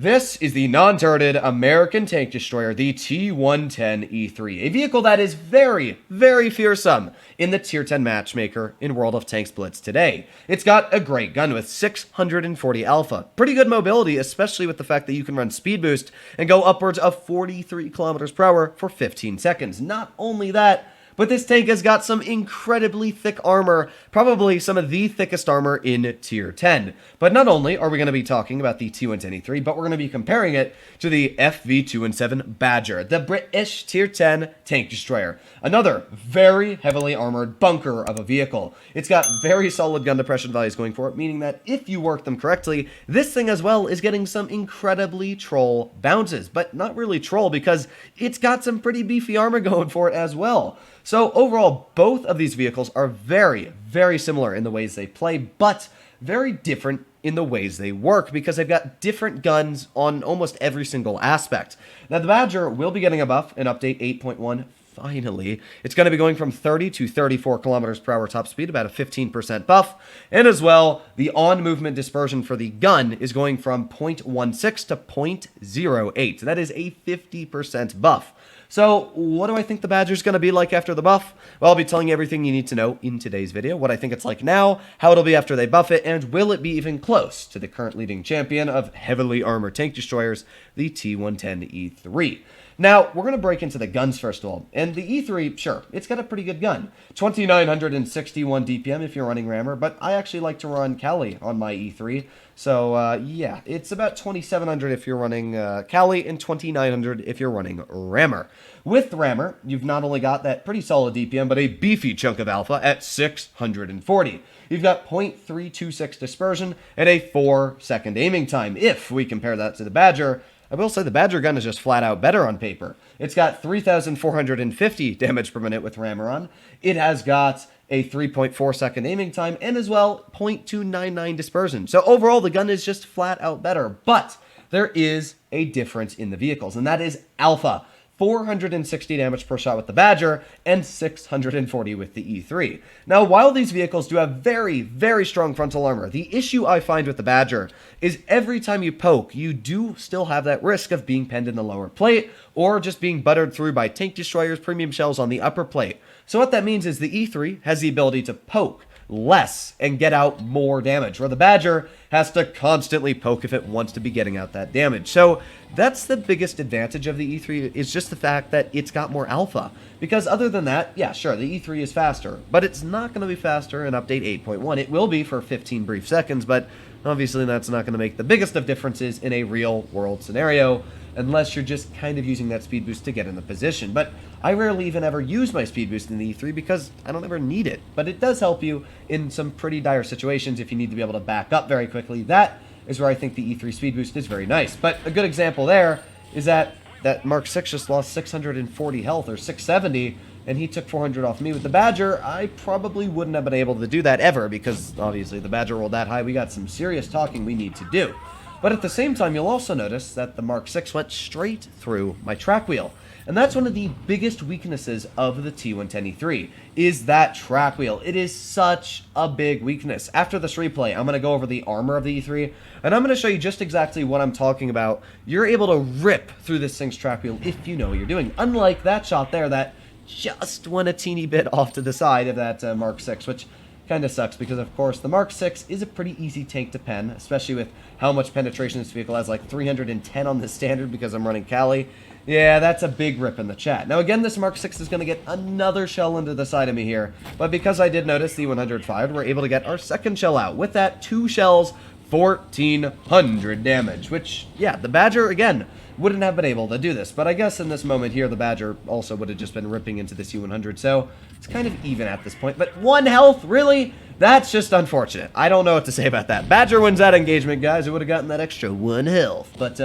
This is the non-turreted American tank destroyer, the T110E3, a vehicle that is very, very fearsome in the Tier 10 matchmaker in World of Tanks Blitz today. It's got a great gun with 640 alpha, pretty good mobility, especially with the fact that you can run speed boost and go upwards of 43 kilometers per hour for 15 seconds. Not only that, but this tank has got some incredibly thick armor, probably some of the thickest armor in Tier 10. But not only are we going to be talking about the T110E3, but we're going to be comparing it to the FV217 Badger, the British Tier 10 tank destroyer. Another very heavily armored bunker of a vehicle. It's got very solid gun depression values going for it, meaning that if you work them correctly, this thing as well is getting some incredibly troll bounces. But not really troll, because it's got some pretty beefy armor going for it as well. So overall, both of these vehicles are very, very similar in the ways they play, but very different in the ways they work, because they've got different guns on almost every single aspect. Now, the Badger will be getting a buff in Update 8.1. Finally, it's going to be going from 30 to 34 kilometers per hour top speed, about a 15% buff. And as well, the on-movement dispersion for the gun is going from 0.16 to 0.08. That is a 50% buff. So, what do I think the Badger's going to be like after the buff? Well, I'll be telling you everything you need to know in today's video, what I think it's like now, how it'll be after they buff it, and will it be even close to the current leading champion of heavily armored tank destroyers, the T110E3. Now, we're going to break into the guns first of all, and the E3, sure, it's got a pretty good gun. 2961 DPM if you're running rammer, but I actually like to run Kali on my E3, so yeah, it's about 2700 if you're running Kali, and 2900 if you're running rammer. With rammer, you've not only got that pretty solid DPM, but a beefy chunk of alpha at 640. You've got 0.326 dispersion and a 4-second aiming time. If we compare that to the Badger, I will say the Badger gun is just flat out better on paper. It's got 3,450 damage per minute with rammer on. It has got a 3.4 second aiming time and as well 0.299 dispersion. So overall the gun is just flat out better, but there is a difference in the vehicles, and that is alpha. 460 damage per shot with the Badger, and 640 with the E3. Now, while these vehicles do have very, very strong frontal armor, the issue I find with the Badger is every time you poke, you do still have that risk of being penned in the lower plate, or just being buttered through by tank destroyers, premium shells on the upper plate. So what that means is the E3 has the ability to poke less and get out more damage, where the Badger has to constantly poke if it wants to be getting out that damage. So that's the biggest advantage of the E3, is just the fact that it's got more alpha. Because other than that, yeah, sure, the E3 is faster, but it's not going to be faster in Update 8.1. It will be for 15 brief seconds, but obviously that's not going to make the biggest of differences in a real-world scenario, unless you're just kind of using that speed boost to get in the position. But I rarely even ever use my speed boost in the E3 because I don't ever need it. But it does help you in some pretty dire situations if you need to be able to back up very quickly. That is where I think the E3 speed boost is very nice. But a good example there is that Mark 6 just lost 640 health, or 670, and he took 400 off me. With the Badger, I probably wouldn't have been able to do that ever, because obviously the Badger rolled that high. We got some serious talking we need to do. But at the same time, you'll also notice that the Mark 6 went straight through my track wheel. And that's one of the biggest weaknesses of the T110E3, is that track wheel. It is such a big weakness. After this replay, I'm going to go over the armor of the E3, and I'm going to show you just exactly what I'm talking about. You're able to rip through this thing's track wheel if you know what you're doing. Unlike that shot there that just went a teeny bit off to the side of that Mark 6, which kind of sucks, because of course the Mark 6 is a pretty easy tank to pen, especially with how much penetration this vehicle has, like 310 on the standard because I'm running Kali. Yeah, that's a big rip in the chat. Now again, this Mark 6 is going to get another shell into the side of me here, but because I did notice the 100 fired, we're able to get our second shell out. With that, 2 shells, 1400 damage, which, yeah, the Badger, again, wouldn't have been able to do this, but I guess in this moment here, the Badger also would have just been ripping into this U100, so it's kind of even at this point. But 1 health, really? That's just unfortunate. I don't know what to say about that. Badger wins that engagement, guys. It would have gotten that extra 1 health, but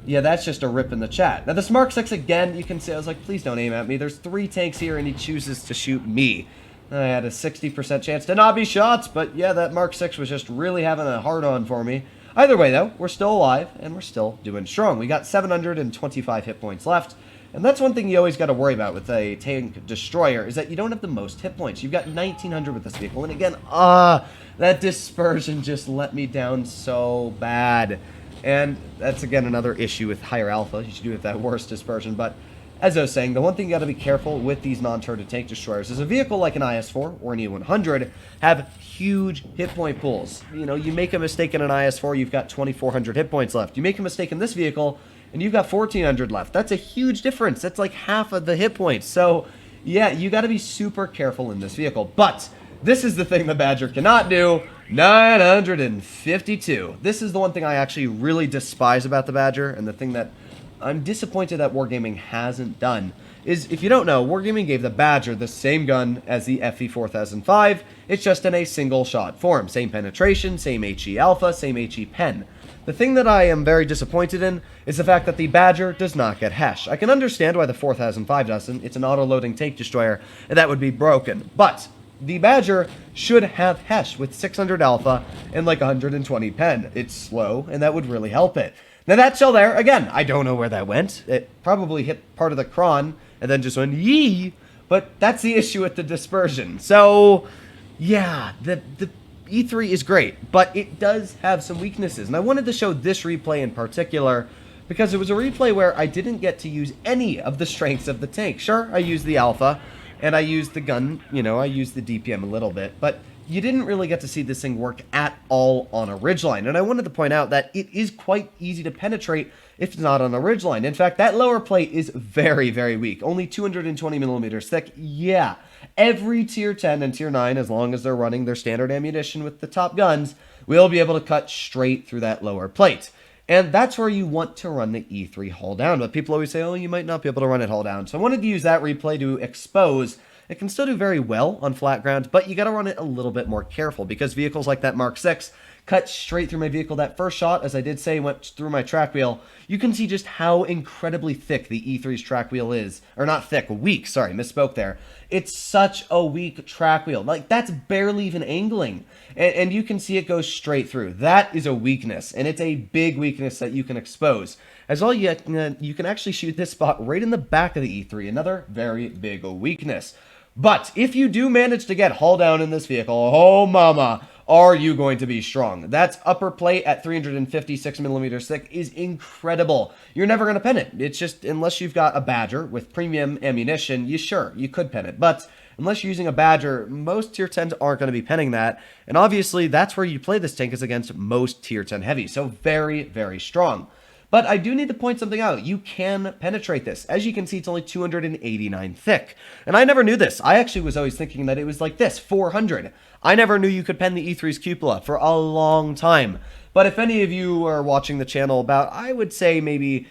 yeah, that's just a rip in the chat. Now, this Mark 6, again, you can see, I was like, please don't aim at me. There's 3 tanks here, and he chooses to shoot me. I had a 60% chance to not be shot, but yeah, that Mark 6 was just really having a hard-on for me. Either way, though, we're still alive, and we're still doing strong. We got 725 hit points left, and that's one thing you always got to worry about with a tank destroyer, is that you don't have the most hit points. You've got 1,900 with this vehicle, and again, that dispersion just let me down so bad. And that's, again, another issue with higher alpha. You should do it with that worse dispersion. But as I was saying, the one thing you got to be careful with these non-turreted tank destroyers is a vehicle like an IS-4 or an E-100 have huge hit point pools. You know, you make a mistake in an IS-4, you've got 2,400 hit points left. You make a mistake in this vehicle, and you've got 1,400 left. That's a huge difference. That's like half of the hit points. So, yeah, you got to be super careful in this vehicle. But this is the thing the Badger cannot do. 952. This is the one thing I actually really despise about the Badger, and the thing that I'm disappointed that Wargaming hasn't done is, if you don't know, Wargaming gave the Badger the same gun as the FV217. It's just in a single shot form. Same penetration, same HE alpha, same HE pen. The thing that I am very disappointed in is the fact that the Badger does not get HESH. I can understand why the 4005 doesn't. It's an auto-loading tank destroyer, and that would be broken. But the Badger should have HESH with 600 alpha and like 120 pen. It's slow, and that would really help it. Now that shell there, again, I don't know where that went. It probably hit part of the cron and then just went yee, but that's the issue with the dispersion. So, yeah, the E3 is great, but it does have some weaknesses. And I wanted to show this replay in particular because it was a replay where I didn't get to use any of the strengths of the tank. Sure, I used the alpha, and I used the gun, you know, I used the DPM a little bit, but you didn't really get to see this thing work at all on a ridgeline. And I wanted to point out that it is quite easy to penetrate if it's not on a ridgeline. In fact, that lower plate is very, very weak. Only 220 millimeters thick. Yeah, every tier 10 and tier 9, as long as they're running their standard ammunition with the top guns, will be able to cut straight through that lower plate. And that's where you want to run the E3 hull down. But people always say, oh, you might not be able to run it hull down. So I wanted to use that replay to expose it can still do very well on flat ground, but you got to run it a little bit more careful because vehicles like that Mark 6 cut straight through my vehicle. That first shot, as I did say, went through my track wheel. You can see just how incredibly thick the E3's track wheel is. Or not thick, weak, sorry, misspoke there. It's such a weak track wheel. Like, that's barely even angling. And you can see it goes straight through. That is a weakness, and it's a big weakness that you can expose. As well, you can actually shoot this spot right in the back of the E3, another very big weakness. But if you do manage to get hull down in this vehicle, oh mama, are you going to be strong? That's upper plate at 356 millimeters thick is incredible. You're never going to pen it. It's just, unless you've got a Badger with premium ammunition, you could pen it. But unless you're using a Badger, most tier 10s aren't going to be penning that. And obviously, that's where you play this tank is against most tier 10 heavies. So very, very strong. But I do need to point something out. You can penetrate this. As you can see, it's only 289 thick. And I never knew this. I actually was always thinking that it was like this, 400. I never knew you could pen the E3's cupola for a long time. But if any of you are watching the channel about, I would say maybe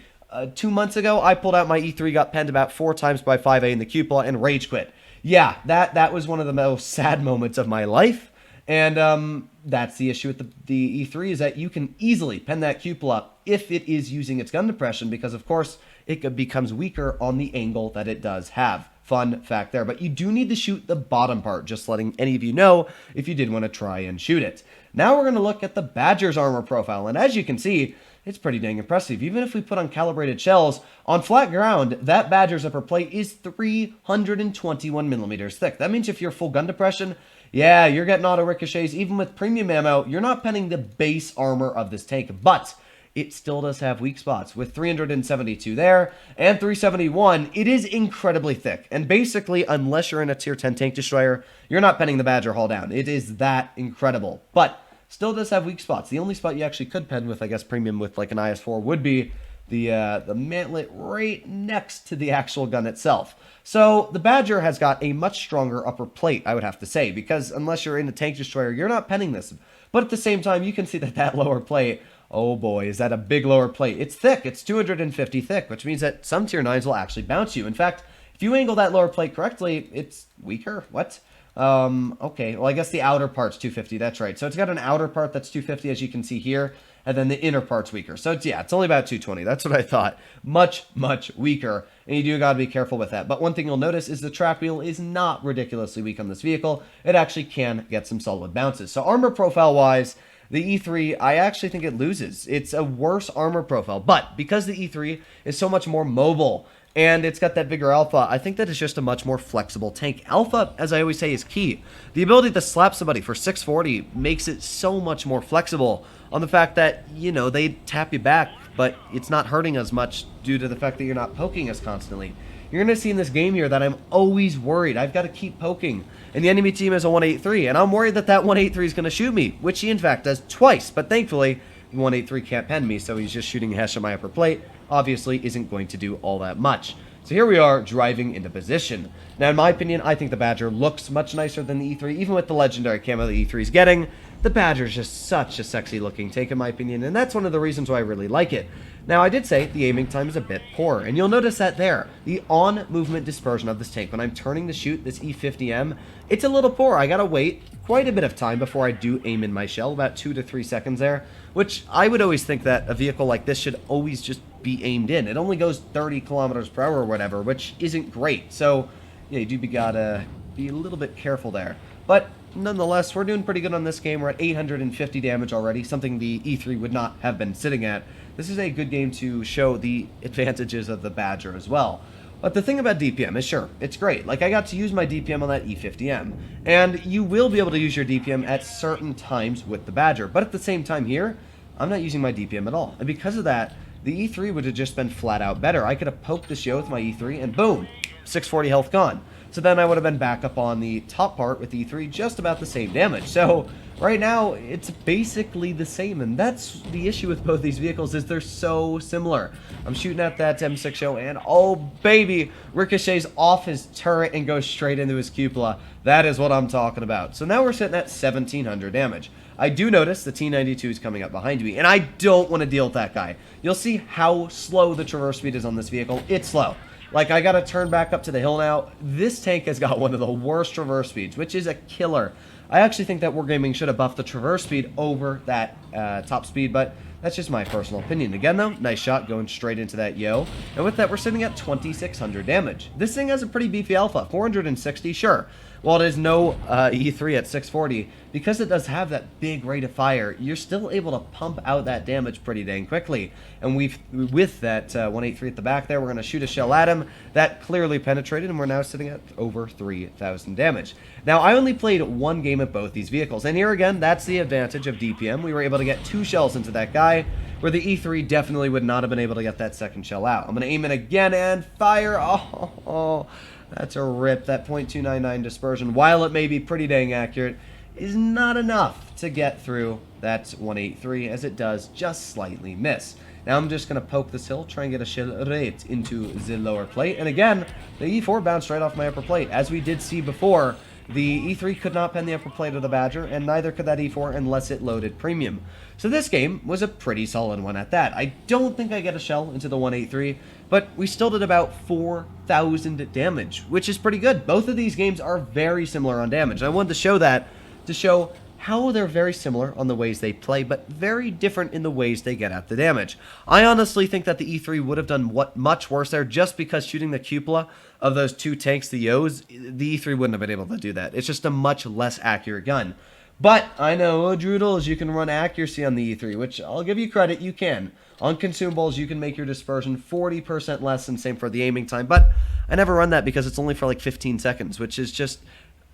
2 months ago, I pulled out my E3, got penned about 4 times by 5A in the cupola, and rage quit. Yeah, that was one of the most sad moments of my life. And that's the issue with the E3 is that you can easily pen that cupola if it is using its gun depression because, of course, it becomes weaker on the angle that it does have. Fun fact there. But you do need to shoot the bottom part, just letting any of you know if you did want to try and shoot it. Now we're going to look at the Badger's armor profile. And as you can see, it's pretty dang impressive. Even if we put on calibrated shells, on flat ground, that Badger's upper plate is 321 millimeters thick. That means if you're full gun depression, yeah, you're getting auto ricochets. Even with premium ammo, you're not penning the base armor of this tank, but it still does have weak spots. With 372 there and 371, it is incredibly thick. And basically, unless you're in a tier 10 tank destroyer, you're not penning the Badger hull down. It is that incredible. But still does have weak spots. The only spot you actually could pen with, I guess, premium with like an IS-4 would be the mantlet right next to the actual gun itself. So the Badger has got a much stronger upper plate, I would have to say, because unless you're in a tank destroyer, you're not penning this. But at the same time, you can see that lower plate, oh boy, is that a big lower plate. It's thick. It's 250 thick, which means that some tier 9s will actually bounce you. In fact, if you angle that lower plate correctly, it's weaker. What? Okay, well, I guess the outer part's 250. That's right. So it's got an outer part that's 250, as you can see here, and then the inner part's weaker. So it's only about 220. That's what I thought. Much, much weaker. And you do got to be careful with that. But one thing you'll notice is the track wheel is not ridiculously weak on this vehicle. It actually can get some solid bounces. So armor profile-wise, the E3, I actually think it loses. It's a worse armor profile. But because the E3 is so much more mobile and it's got that bigger alpha, I think that it's just a much more flexible tank. Alpha, as I always say, is key. The ability to slap somebody for 640 makes it so much more flexible on the fact that, you know, they tap you back, but it's not hurting as much due to the fact that you're not poking us constantly. You're going to see in this game here that I'm always worried. I've got to keep poking. And the enemy team has a 183, and I'm worried that that 183 is going to shoot me, which he in fact does twice. But thankfully, the 183 can't pen me, so he's just shooting a hesh at my upper plate. Obviously isn't going to do all that much. So here we are driving into position. Now, in my opinion, I think the Badger looks much nicer than the E3, even with the legendary camo the E3 is getting. The Badger is just such a sexy looking tank in my opinion, and that's one of the reasons why I really like it. Now, I did say the aiming time is a bit poor, and you'll notice that there. The on-movement dispersion of this tank, when I'm turning to shoot this E50M, it's a little poor. I gotta wait quite a bit of time before I do aim in my shell, about 2 to 3 seconds there, which I would always think that a vehicle like this should always just be aimed in. It only goes 30 kilometers per hour or whatever, which isn't great. So, yeah, you do gotta be a little bit careful there. But nonetheless, we're doing pretty good on this game. We're at 850 damage already, something the E3 would not have been sitting at. This is a good game to show the advantages of the Badger as well. But the thing about DPM is, sure, it's great. Like, I got to use my DPM on that E50M. And you will be able to use your DPM at certain times with the Badger. But at the same time here, I'm not using my DPM at all. And because of that, the E3 would have just been flat out better. I could have poked this yo with my E3 and boom, 640 health gone. So then I would have been back up on the top part with the E3, just about the same damage. So right now, it's basically the same, and that's the issue with both these vehicles, is they're so similar. I'm shooting at that M6O, and oh baby, ricochets off his turret and goes straight into his cupola. That is what I'm talking about. So now we're sitting at 1700 damage. I do notice the T92 is coming up behind me, and I don't want to deal with that guy. You'll see how slow the traverse speed is on this vehicle. It's slow. Like, I gotta turn back up to the hill now. This tank has got one of the worst traverse speeds, which is a killer. I actually think that Wargaming should have buffed the traverse speed over that top speed, but that's just my personal opinion. Again, though, nice shot going straight into that yo. And with that, we're sitting at 2600 damage. This thing has a pretty beefy alpha, 460, sure. While it is no E3 at 640, because it does have that big rate of fire, you're still able to pump out that damage pretty dang quickly. And with that 183 at the back there, we're going to shoot a shell at him. That clearly penetrated, and we're now sitting at over 3000 damage. Now, I only played one game at both these vehicles, and here again, that's the advantage of DPM. We were able to get 2 shells into that guy, where the E3 definitely would not have been able to get that second shell out. I'm going to aim it again and fire. Oh, that's a rip. That .299 dispersion, while it may be pretty dang accurate, is not enough to get through that 183, as it does just slightly miss. Now I'm just going to poke this hill, try and get a shell right into the lower plate. And again, the E4 bounced right off my upper plate. As we did see before, the E3 could not pen the upper plate of the Badger, and neither could that E4 unless it loaded premium. So this game was a pretty solid one at that. I don't think I get a shell into the 183, but we still did about 4,000 damage, which is pretty good. Both of these games are very similar on damage. I wanted to show that to show how they're very similar on the ways they play, but very different in the ways they get at the damage. I honestly think that the E3 would have done much worse there, just because shooting the cupola of those 2 tanks, the Yos, the E3 wouldn't have been able to do that. It's just a much less accurate gun. But I know, Droodles, you can run accuracy on the E3, which I'll give you credit, you can. On consumables, you can make your dispersion 40% less, and same for the aiming time, but I never run that because it's only for like 15 seconds, which is just,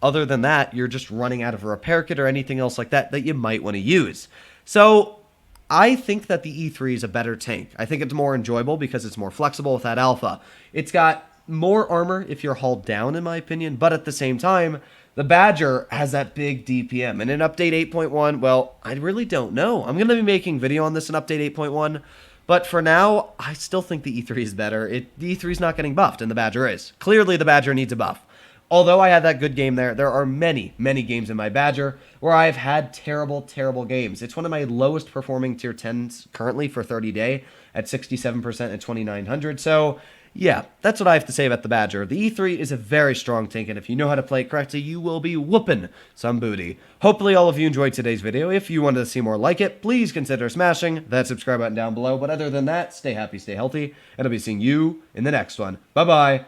other than that, you're just running out of a repair kit or anything else like that that you might want to use. So I think that the E3 is a better tank. I think it's more enjoyable because it's more flexible with that alpha. It's got more armor if you're hauled down, in my opinion, but at the same time, the Badger has that big DPM. And in Update 8.1, well, I really don't know. I'm going to be making video on this in Update 8.1, but for now, I still think the E3 is better. The E3 is not getting buffed, and the Badger is. Clearly, the Badger needs a buff. Although I had that good game there are many, many games in my Badger where I've had terrible, terrible games. It's one of my lowest performing tier 10s currently for 30 day at 67% at 2900. So yeah, that's what I have to say about the Badger. The E3 is a very strong tank, and if you know how to play it correctly, you will be whooping some booty. Hopefully all of you enjoyed today's video. If you wanted to see more like it, please consider smashing that subscribe button down below. But other than that, stay happy, stay healthy, and I'll be seeing you in the next one. Bye-bye.